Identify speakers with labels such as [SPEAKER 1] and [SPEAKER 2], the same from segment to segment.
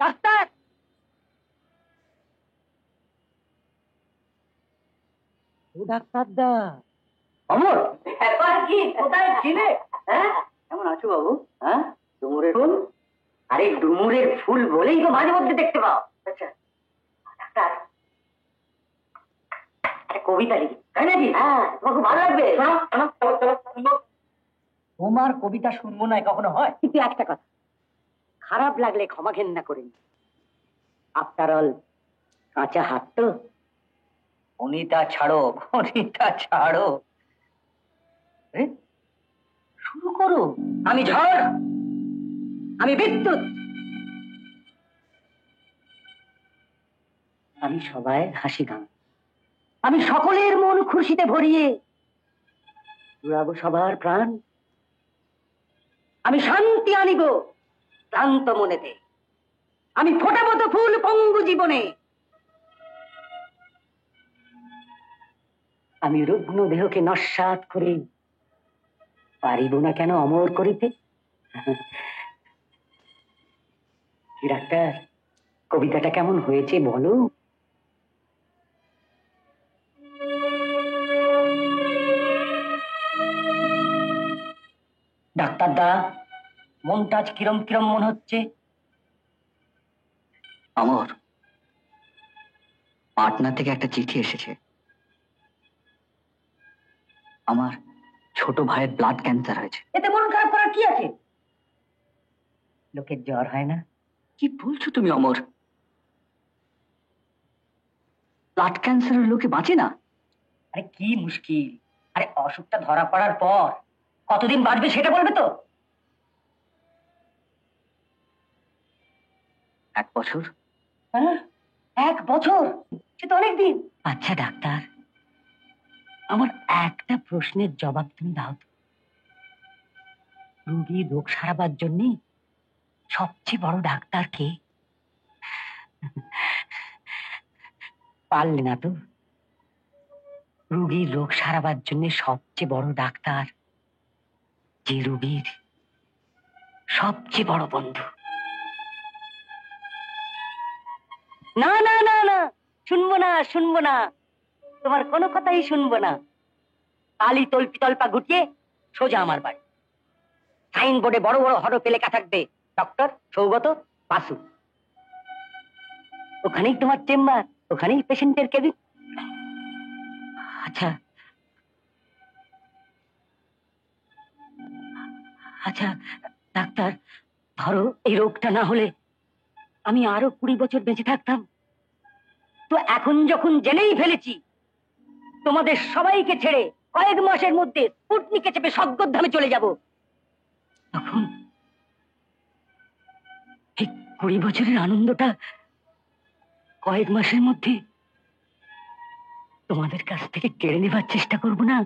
[SPEAKER 1] Doctor, doctor দা।
[SPEAKER 2] অমর, ব্যাপার কি? কোথায় ছিলে? হ্যাঁ, কেমন আছো বাবু? হ্যাঁ, ডুমুরের ফুল? আরে ডুমুরের ফুল বলেই তো মাঝে মধ্যে দেখতে পাও। আচ্ছা ডাক্তার, কবিতা লিখি, তাই নাকি? হ্যাঁ, তোমার খুব ভালো লাগবে।
[SPEAKER 1] তোমার কবিতা শুনবো না কখনো হয়?
[SPEAKER 2] কিন্তু একটা কথা, খারাপ লাগলে ক্ষমা ঘেন্না করেন। আফটার অল কাঁচা হাত তো।
[SPEAKER 1] অনিতা ছাড়ো, অনিতা ছাড়ো, শুরু করো।
[SPEAKER 2] আমি ঝড়, আমি বিদ্যুৎ, আমি সবাই হাসি গান, আমি সকলের মন খুশিতে ভরিয়ে জুড়াবো সবার প্রাণ। আমি শান্তি আনিব ক্লান্ত মনেতে, আমি ফোটাবো তো ফুল পঙ্গু জীবনে। আমি রুগ্ন দেহকে নস্যাৎ করে পারিব না কেন অমর করিতে? ডাক্তার, কবিতাটা কেমন হয়েছে বলো?
[SPEAKER 1] ডাক্তার দা, মনটা আজ কিরম কিরম মনে হচ্ছে?
[SPEAKER 3] অমর, পাটনা থেকে একটা চিঠি এসেছে। আমার ছোট ভাইয়ের ব্লাড ক্যান্সার হয়েছে।
[SPEAKER 2] এতে মন খারাপ করার কি আছে? লোকের জ্বর হয় না?
[SPEAKER 3] কি বলছো তুমি অমর? ব্লাড ক্যান্সারের লোকে বাঁচে না?
[SPEAKER 1] আরে কি মুশকিল! আরে অসুখটা ধরা পড়ার পর কতদিন বাঁচবে সেটা বলবে তো?
[SPEAKER 3] 1 বছর।
[SPEAKER 2] হ্যাঁ, 1 বছর? সে তো অনেকদিন।
[SPEAKER 1] আচ্ছা ডাক্তার, আমার একটা প্রশ্নের জবাব তুমি দাও তো। রোগীর রোগ সারাবার জন্য সবচেয়ে বড় ডাক্তার কে? পারলে না তো? রোগীর রোগ সারাবার জন্য সবচেয়ে বড় ডাক্তার যে রোগীর সবচেয়ে বড় বন্ধু।
[SPEAKER 2] না না না না, শুনবো না, শুনবো না, তোমার কোনো কথাই শুনবো না। কালি তল্পি তল্পা গুটিয়ে সোজা আমার বাড়ি। সাইনবোর্ডে বড় বড় হরফে লেখা থাকবে, ডক্টর সৌগত বাসু। ওখানেই তোমার চেম্বার, ওখানেই পেশেন্টের কেবিন।
[SPEAKER 1] আচ্ছা আচ্ছা ডাক্তার, ধরো এই রোগটা না হলে আমি আরো 20 বছর বেঁচে থাকতাম।
[SPEAKER 2] তো এখন যখন জেনেই ফেলেছি তোমাদের সবাইকে ছেড়ে কয়েক মাসের মধ্যে স্পুটনিকে চেপে স্বর্গধামে চলে যাব,
[SPEAKER 1] তখন এই 20 বছরের আনন্দটা কয়েক মাসের মধ্যে তোমাদের কাছ থেকে কেড়ে নেবার চেষ্টা করব না?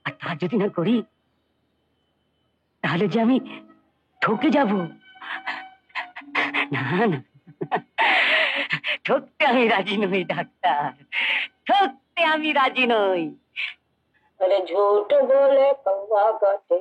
[SPEAKER 1] আর তা যদি না করি তাহলে যে আমি ঠকে যাব। না না, ঠকতে আমি রাজি নই ডাক্তার, ঠকতে আমি রাজি নই।
[SPEAKER 2] अरे झूठ बोले कौवा काटे,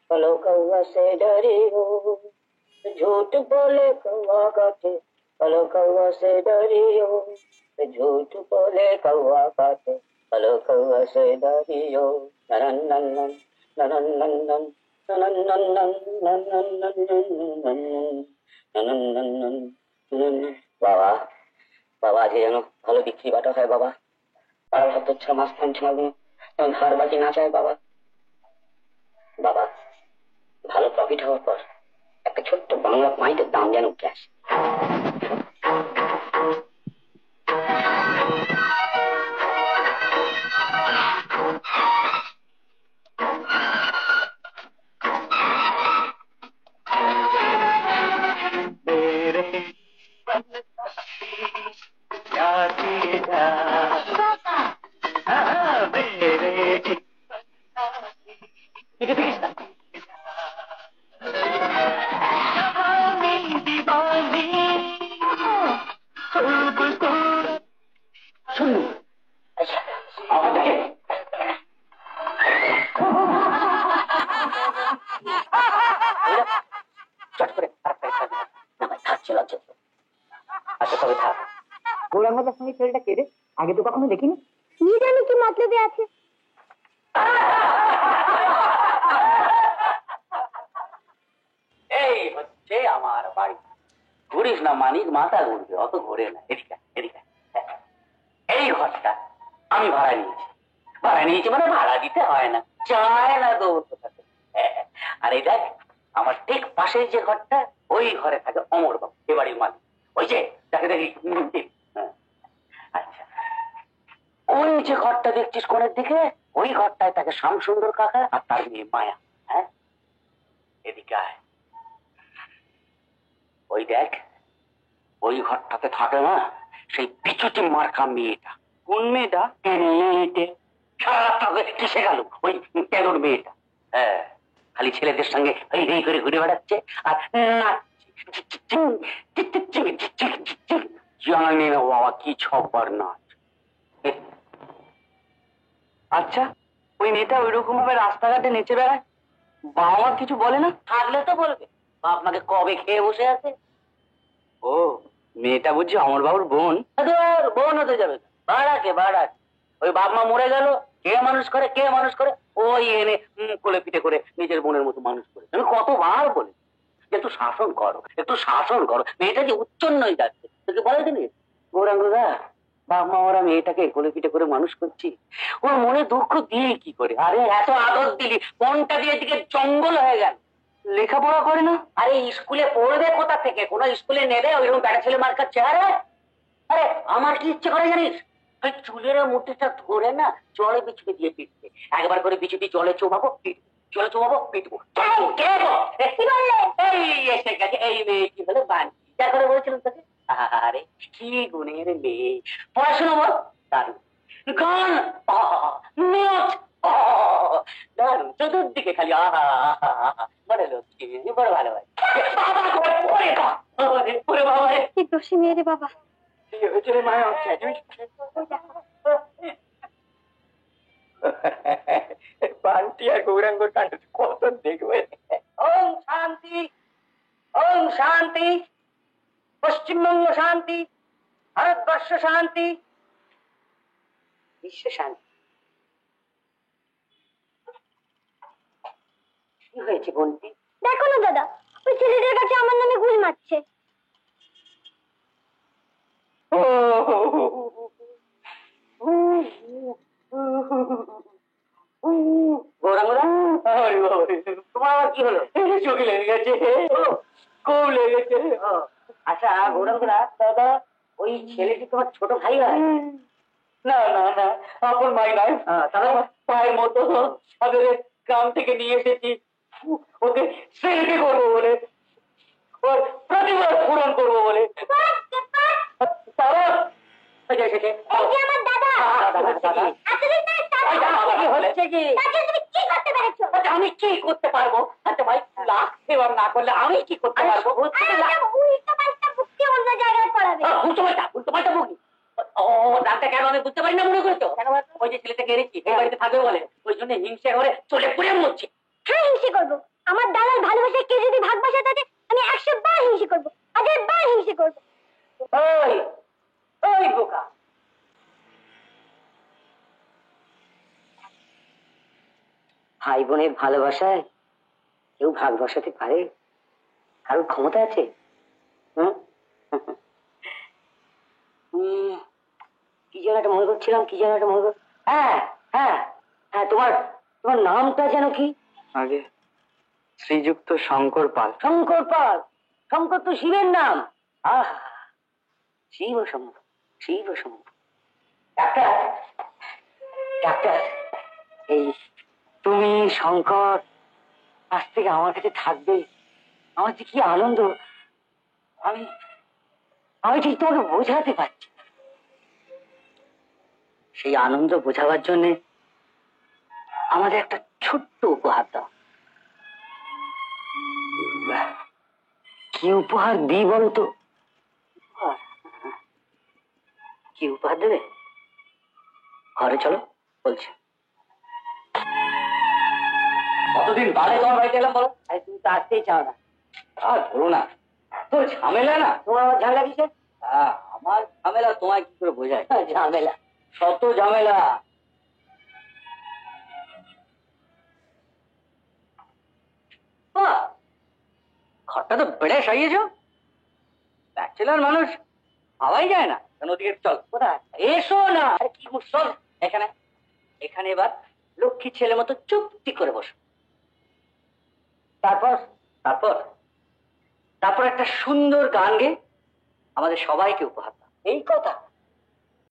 [SPEAKER 2] बोलो कौवा से डरी हो। झूठ बोले कौवा काटे, बोलो कौवा से डरी हो। झूठ बोले कौवा काटे, बोलो कौवा से डरी हो। ननन ननन ननन ननन ननन ननन ननन ननन ननन ननन। বাবা, বাবা আজকে যেন ভালো বিক্রি বাটা হয় বাবা। আর হয়তো 6 মাস থাকবে, ধার বাকি না চায় বাবা। বাবা, ভালো প্রফিট হওয়ার পর একটা ছোট্ট বাংলা মাইটের দাম যেন উঠে আসে।
[SPEAKER 1] মজার সঙ্গে ছেলেটা কে রে? আগে তো কখনো দেখিনি।
[SPEAKER 2] কি জানি কি মতলবে আছে।
[SPEAKER 4] এই হচ্ছে আমার বাড়ি। ঘুরিস না মানিক, মাথা ঘুরবে, অত ঘুরে না। এদিকে এদিকে। এই ঘরটা আমি ভাড়া নিয়েছি। ভাড়া নিয়েছি মানে ভাড়া দিতে হয় না, চায় না দৌড় কোথাতে। আর এই দেখ, আমার ঠিক পাশেই যে ঘরটা, ওই ঘরে থাকে অমর বাবু, এ বাড়ির মালিক। ওই যে দেখে দেখি। আচ্ছা, ওই যে ঘরটা দেখছিস কোণের দিকে, ওই ঘরটায় থাকে শ্যামসুন্দর কাকা আর তার মেয়ে মায়া। হ্যাঁ, এদিকে আয়। ওই দেখ, ওই ঘরটাতে থাকে না সেই পিছুটি মার্কা মেয়েটা। কোন মেয়েটা? সারা রাত কিসে গেল ওই তেরোর মেয়েটা। হ্যাঁ, খালি ছেলেদের সঙ্গে হই হই করে ঘুরে বেড়াচ্ছে আর জানি না বাবা কি ছবার নাচ। আচ্ছা, ওই মেয়েটা ওইরকম ভাবে রাস্তাঘাটে নেচে বেড়ায়, বাবা মা কিছু বলে না? থাকলে তো বলবে, আপনাকে কবে খেয়ে বসে আছে। ও, মেয়েটা বুঝছি অমর বাবুর বোন? বোন হতে যাবে, ভাড়াকে ভাড়াকে। ওই বাপ মা মরে গেল, কে মানুষ করে, কে মানুষ করে? ওই এনে কোলে পিঠে করে নিজের বোনের মতো মানুষ করে। আমি কতবার বলি একটু শাসন করো, একটু শাসন করো। মেয়েটা যে উচ্ছন্নই যাচ্ছে, তোকে বলে দিলি গৌরাঙ্গদা, বাপ মা ওরা মেয়েটাকে কোলে পিঠে করে মানুষ করছি, ওর মনে দুঃখ দিয়ে কি করে? আরে এত আদর দিলি, মনটা দিয়ে দিকে জঙ্গল হয়ে গেল। লেখাপড়া করে না? আরে স্কুলে পড়বে কোথা থেকে? কোন স্কুলে নেবে ওইরকম বেটা ছেলে মার্কার চেহারা? আরে আমার কি ইচ্ছে করে জানিস, ওই চুলের মুঠিটা ধরে না জলে বিছুটি দিয়ে পিটবে। একবার করে বিছুটি জলে চোবাবো, পিটবো, জলে চোবাবো, পিটবো। এই এসে গেছে এই মেয়ে, কি হলো বানি যা করে বলেছিলাম তোকে। আরে কি গুণের মেয়ে, পড়াশোনা বল দারুণ, গান নাচ দারুণ, চতুর্দিকে খালি আহা আহা, বড় লক্ষ্মী, বড় ভালোবাসে।
[SPEAKER 2] কি দোষী মেয়ে রে বাবা।
[SPEAKER 4] পান্টি আর গৌরাঙ্গর কাণ্ড কত দেখবে। ওম শান্তি, ওম শান্তি, পশ্চিমবঙ্গ শান্তি, ভারতবর্ষ শান্তি, বিশ্ব শান্তি। কি হয়েছে বলতি?
[SPEAKER 2] দেখো না দাদা, ওই ছেলেটার কাছে আমার নামে গুল মারছে।
[SPEAKER 4] তোমার আবার কি হলো? চোখে লেগে গেছে, খুব লেগেছে। আচ্ছা গৌরাঙ্গরা, দাদা ওই ছেলেটি তোমার ছোট ভাই হয়? না না না, আপন ভাই নয়। তাহলে ভাইয়ের মতো আমাদের গ্রাম থেকে নিয়ে এসেছি ওকে সেলফি করবো বলে, ওর প্রতিবাদ পূরণ করবো বলে। আমি কি করতে পারবো? আচ্ছা ভাই, লাখ সেবার না করলে আমি কি করতে পারবো?
[SPEAKER 2] অন্য জায়গায় পড়াবে।
[SPEAKER 4] উল্টো পাল্টা বকি। ও ডাক্তার কেন আমি বুঝতে পারি না মনে করছো? ওই যে ছেলেটাকে এনেছি এই বাড়িতে থাকবে বলে, ওই জন্য হিংসে করে চলে পুড়ে মরছে।
[SPEAKER 2] হ্যাঁ হিংসে করবো, আমার দাদার ভালোবাসায় কে যদি ভাগ বসে থাকে আমি 100 বার হিংসে করবো, 1000 বার হিংসে করবো।
[SPEAKER 4] ওই ওই বোকা, ভাই বোনের ভালোবাসায় কেউ ভাগ বসাতে পারে? কারোর ক্ষমতা আছে? কি যেন একটা মনে করছিলাম, কি যেন একটা মনে কর। হ্যাঁ হ্যাঁ হ্যাঁ, তোমার তোমার নামটা যেন কি? আগে শ্রীযুক্ত শঙ্কর পাল। শঙ্কর পাল? শঙ্কর তো শিবের নাম। আহা, শিব শম্ভ, শিব শম্ভ। ডাক্তার, ডাক্তার, এই তুমি শঙ্কর আজ থেকে আমার কাছে থাকবে, আমার যে কি আনন্দ, আমি আমি ঠিক তোমাকে বোঝাতে পারছি। সেই আনন্দ বোঝাবার জন্য আমাদের একটা ছোট্ট উপহার দাও। কি উপহার দিই বলতো? কি উপহার দেবে? ঘরে চলো বলছি। কতদিন বাদে তোমার বাড়িতে এলাম বলো? আরে তুমি তো আসতেই চাও না। আর ধরো না, তো ঝামেলা না। তোমার আমার ঝামেলা কিসে? আমার ঝামেলা তোমায় কি করে বোঝায়?
[SPEAKER 1] ঝামেলা।
[SPEAKER 4] শত ঝামেলা। বাহ, ঘরটা তো বেড়ে সাইয়েছ। ব্যাচেলার মানুষ ভাবাই যায় না। কেন ওদিকে চল।
[SPEAKER 1] কোথায়?
[SPEAKER 4] এসো না। আরে কি করছো? চল এখানে। এখানে এবার লক্ষ্মী ছেলে মতো চুপটি করে বসো। তারপর তারপর তারপর একটা সুন্দর গান গেয়ে আমাদের সবাইকে উপহার দাও।
[SPEAKER 1] এই কথা?